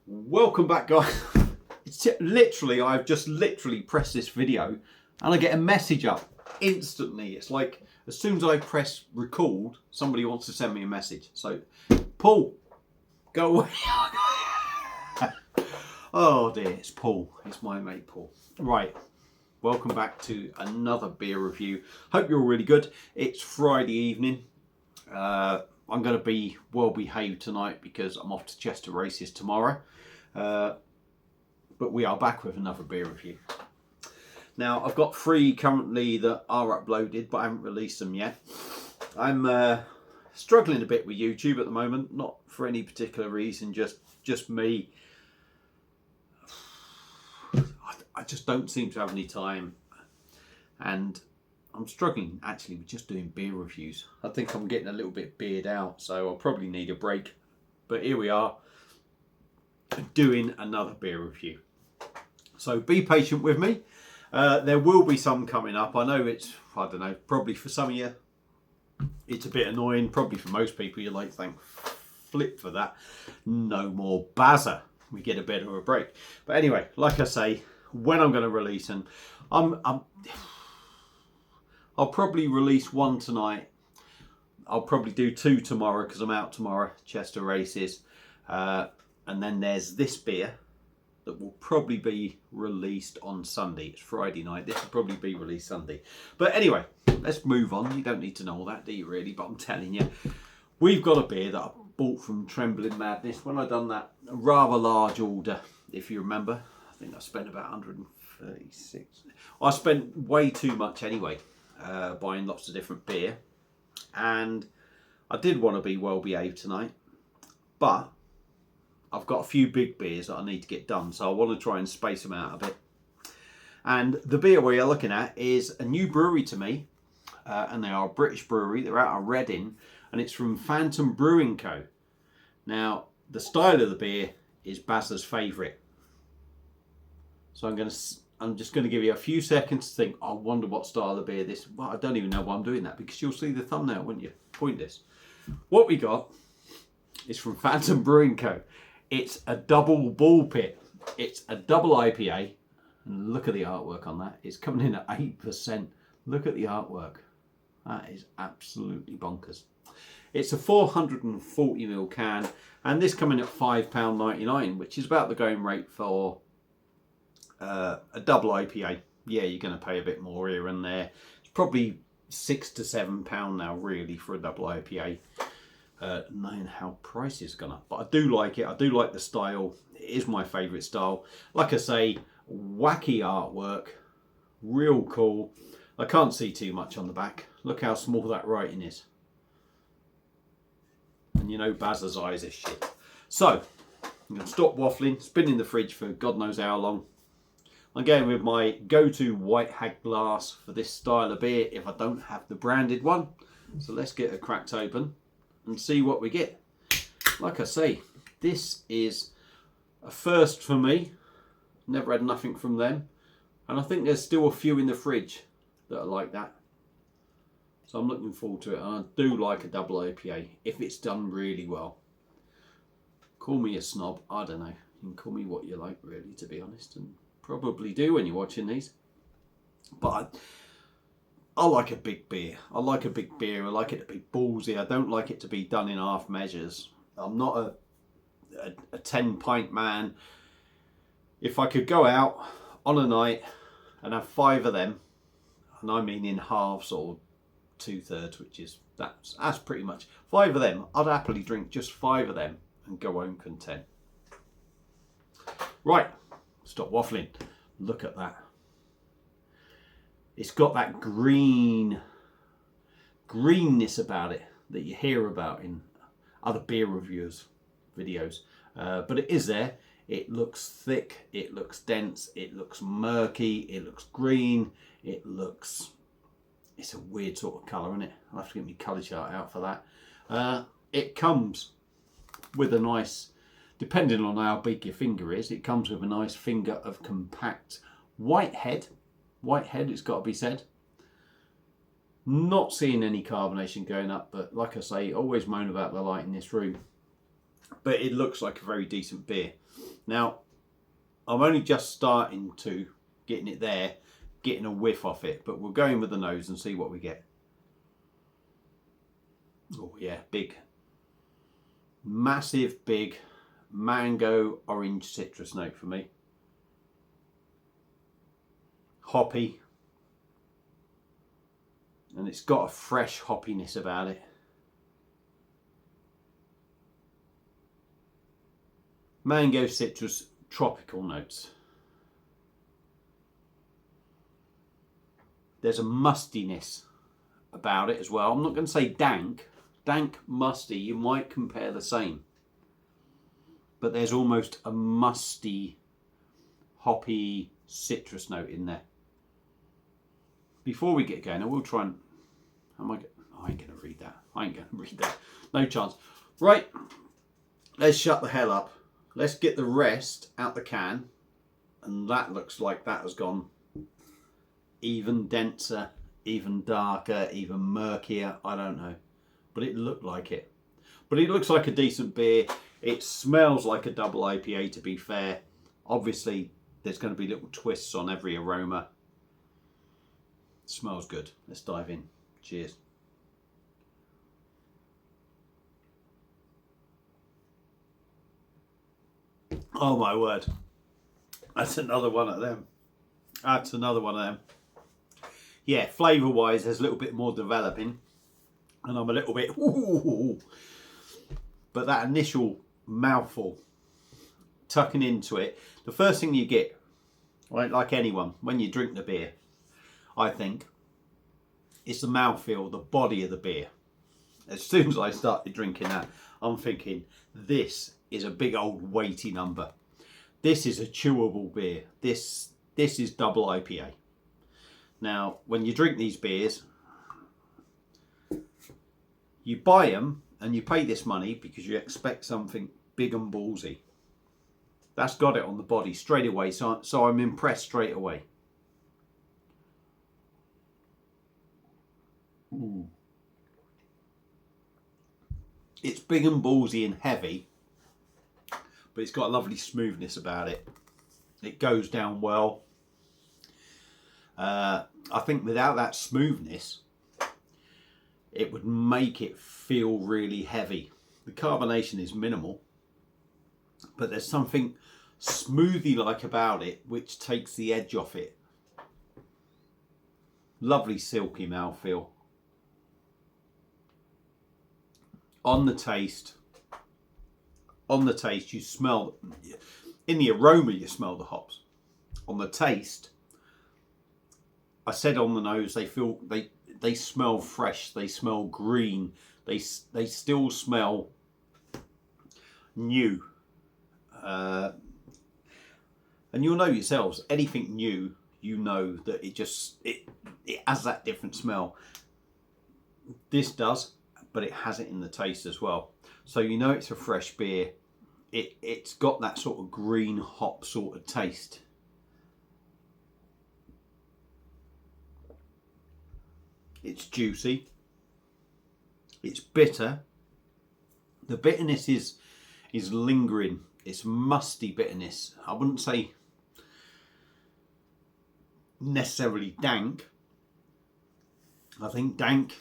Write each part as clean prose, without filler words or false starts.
Welcome back, guys. I've just literally pressed this video and I get a message up instantly. It's like as soon as I press record, somebody wants to send me a message. So, Paul, go away. Oh dear, it's Paul. It's my mate Paul. Right, welcome back to another beer review. Hope you're all really good. It's Friday evening. I'm going to be well behaved tonight because I'm off to Chester races tomorrow. But we are back with another beer review. Now, I've got 3 currently that are uploaded, but I haven't released them yet. I'm struggling a bit with YouTube at the moment, not for any particular reason, just me. I just don't seem to have any time, and I'm struggling actually with just doing beer reviews. I think I'm getting a little bit beard out, so I'll probably need a break. But here we are, doing another beer review. So be patient with me. There will be some coming up. I know it's, I don't know, probably for some of you, it's a bit annoying. Probably for most people, you're like, thank flip for that. No more Bazza. We get a bit of a break. But anyway, like I say, when I'm going to release them, I'll probably release one tonight. I'll probably do 2 tomorrow because I'm out tomorrow, Chester races. And then there's this beer that will probably be released on Sunday. It's Friday night. This will probably be released Sunday. But anyway, let's move on. You don't need to know all that, do you really? But I'm telling you, we've got a beer that I bought from Trembling Madness when I done that rather large order, if you remember. I think I spent about 136. I spent way too much anyway, buying lots of different beer. And I did want to be well behaved tonight, but I've got a few big beers that I need to get done, so I want to try and space them out a bit. And the beer we are looking at is a new brewery to me, and they are a British brewery. They're out of Reading, and it's from Phantom Brewing Co. Now, the style of the beer is Bazza's favourite. So I'm just going to give you a few seconds to think, I wonder what style of beer this. Well, I don't even know why I'm doing that, because you'll see the thumbnail, won't you? Pointless. What we got is from Phantom Brewing Co. It's a double ball pit. It's a double IPA. And look at the artwork on that. It's coming in at 8%. Look at the artwork. That is absolutely bonkers. It's a 440ml can. And this coming at £5.99, which is about the going rate for a double IPA. Yeah, you're going to pay a bit more here and there. It's probably £6 to £7 now, really, for a double IPA. Knowing how prices have gone up, but I do like it. I do like the style. It is my favourite style. Like I say, wacky artwork, real cool. I can't see too much on the back. Look how small that writing is. And you know Bazza's eyes are shit. So I'm going to stop waffling, spin in the fridge for God knows how long. I'm going with my go-to white hag glass for this style of beer if I don't have the branded one. So let's get it cracked open and see what we get. Like I say, this is a first for me. Never had nothing from them. And I think there's still a few in the fridge that are like that. So I'm looking forward to it. And I do like a double IPA if it's done really well. Call me a snob. I don't know. You can call me what you like, really, to be honest. And probably do when you're watching these. But I like a big beer. I like a big beer. I like it to be ballsy. I don't like it to be done in half measures. I'm not a 10 pint man. If I could go out on a night and have 5 of them, and I mean in halves or 2/3, which is that's pretty much 5 of them, I'd happily drink just 5 of them and go home content. Right, stop waffling. Look at that. It's got that greenness about it that you hear about in other beer reviewers videos, but it is there. It looks thick, it looks dense, it looks murky, it looks green, it's a weird sort of colour, isn't it? I'll have to get my colour chart out for that. It comes with a nice, depending on how big your finger is, it comes with a nice finger of compact white head. White head, it's got to be said. Not seeing any carbonation going up, but like I say, always moan about the light in this room. But it looks like a very decent beer. Now, I'm only just starting to getting it there, getting a whiff off it, but we'll go in with the nose and see what we get. Oh yeah, big, massive, big mango orange citrus note for me. Hoppy, and it's got a fresh hoppiness about it. Mango, citrus, tropical notes. There's a mustiness about it as well. I'm not going to say dank. Dank, musty, you might compare the same. But there's almost a musty, hoppy citrus note in there. Before we get going, I will try and... I ain't going to read that. I ain't going to read that. No chance. Right, let's shut the hell up. Let's get the rest out the can. And that looks like that has gone even denser, even darker, even murkier. I don't know. But it looked like it. But it looks like a decent beer. It smells like a double IPA, to be fair. Obviously, there's going to be little twists on every aroma. It smells good. Let's dive in. Cheers. Oh my word. That's another one of them. That's another one of them. Yeah, flavour wise, there's a little bit more developing. And I'm a little bit... Ooh, but that initial mouthful, tucking into it, the first thing you get, right, like anyone, when you drink the beer, I think, it's the mouthfeel, the body of the beer. As soon as I started drinking that, I'm thinking, this is a big old weighty number. This is a chewable beer. This is double IPA. Now, when you drink these beers, you buy them and you pay this money because you expect something big and ballsy. That's got it on the body straight away, so I'm impressed straight away. Ooh. It's big and ballsy and heavy, but it's got a lovely smoothness about it. It goes down well. I think without that smoothness, it would make it feel really heavy. The carbonation is minimal, but there's something smoothie-like about it which takes the edge off it. Lovely silky mouthfeel. On the taste, you smell, in the aroma you smell the hops. On the taste, I said on the nose, they smell fresh, they smell green, they still smell new. And you'll know yourselves, anything new, you know that it has that different smell. This does, but it has it in the taste as well. So you know it's a fresh beer. It's got that sort of green hop sort of taste. It's juicy. It's bitter. The bitterness is lingering. It's musty bitterness. I wouldn't say necessarily dank. I think dank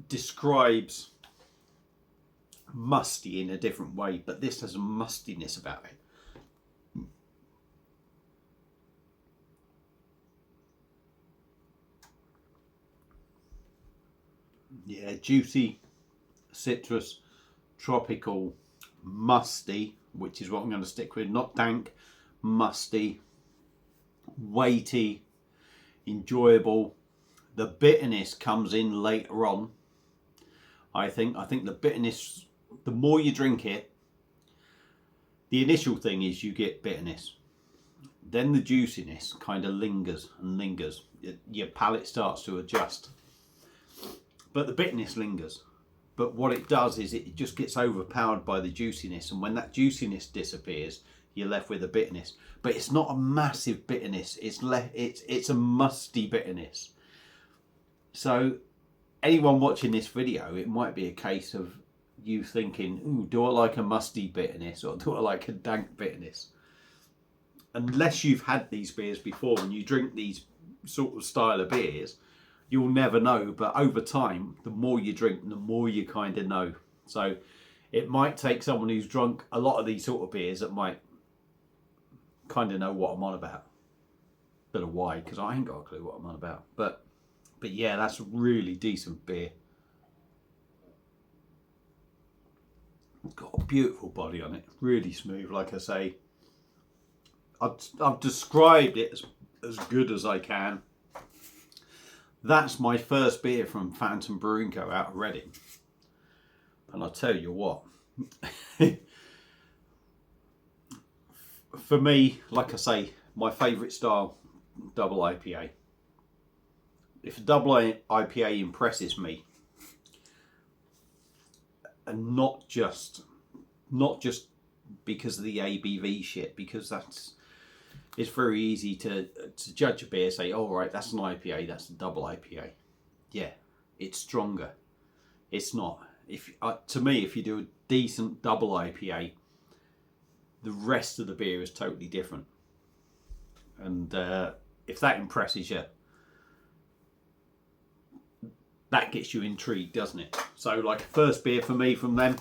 describes musty in a different way, but this has a mustiness about it. Yeah, juicy, citrus, tropical, musty, which is what I'm going to stick with. Not dank, musty, weighty, enjoyable. The bitterness comes in later on. I think the bitterness, the more you drink it, the initial thing is you get bitterness. Then the juiciness kind of lingers and lingers. Your palate starts to adjust. But the bitterness lingers. But what it does is it just gets overpowered by the juiciness. And when that juiciness disappears, you're left with a bitterness. But it's not a massive bitterness. It's a musty bitterness. So anyone watching this video, it might be a case of you thinking, ooh, do I like a musty bitterness or do I like a dank bitterness? Unless you've had these beers before and you drink these sort of style of beers, you'll never know. But over time, the more you drink, the more you kind of know. So it might take someone who's drunk a lot of these sort of beers that might kind of know what I'm on about. Bit of why, because I ain't got a clue what I'm on about. But yeah, that's a really decent beer. It's got a beautiful body on it, really smooth. Like I say, I've described it as good as I can. That's my first beer from Phantom Brewing Co. out of Reading. And I'll tell you what, for me, like I say, my favourite style, double IPA. If a double IPA impresses me, and not just because of the ABV shit, because it's very easy to judge a beer, say, oh right, that's an IPA, that's a double IPA. Yeah, it's stronger. It's not. To me, if you do a decent double IPA, the rest of the beer is totally different. And if that impresses you, that gets you intrigued, doesn't it? So like first beer for me from them,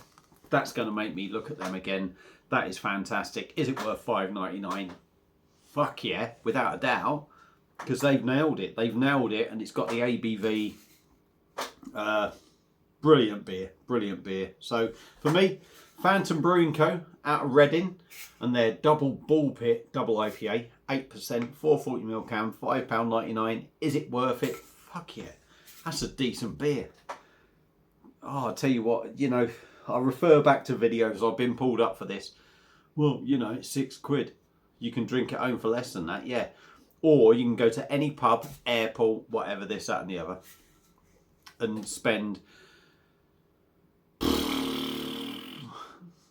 that's going to make me look at them again. That is fantastic. Is it worth $5.99? Fuck yeah, without a doubt, because they've nailed it. They've nailed it, and it's got the ABV. Brilliant beer. So for me, Phantom Brewing Co. out of Reading, and their double ball pit double IPA, 8%, 440ml can, £5.99. Is it worth it? Fuck yeah. That's a decent beer. Oh, I'll tell you what, I refer back to videos. I've been pulled up for this. Well, it's £6. You can drink at home for less than that, yeah. Or you can go to any pub, airport, whatever, this, that and the other, and spend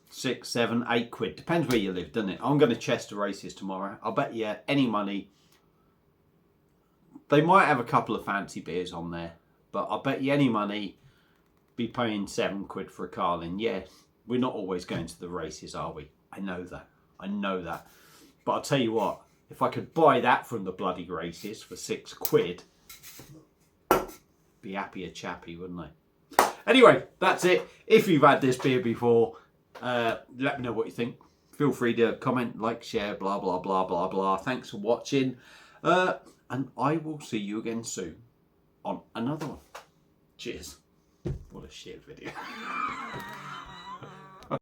6, 7, 8 quid. Depends where you live, doesn't it? I'm going to Chester races tomorrow. I'll bet you any money. They might have a couple of fancy beers on there, but I bet you any money be paying 7 quid for a Carlin. Yeah, we're not always going to the races, are we? I know that. But I'll tell you what, if I could buy that from the bloody races for 6 quid, be happier chappy, wouldn't I? Anyway, that's it. If you've had this beer before, let me know what you think. Feel free to comment, like, share, blah, blah, blah, blah, blah. Thanks for watching. And I will see you again soon on another one. Cheers. What a shit video.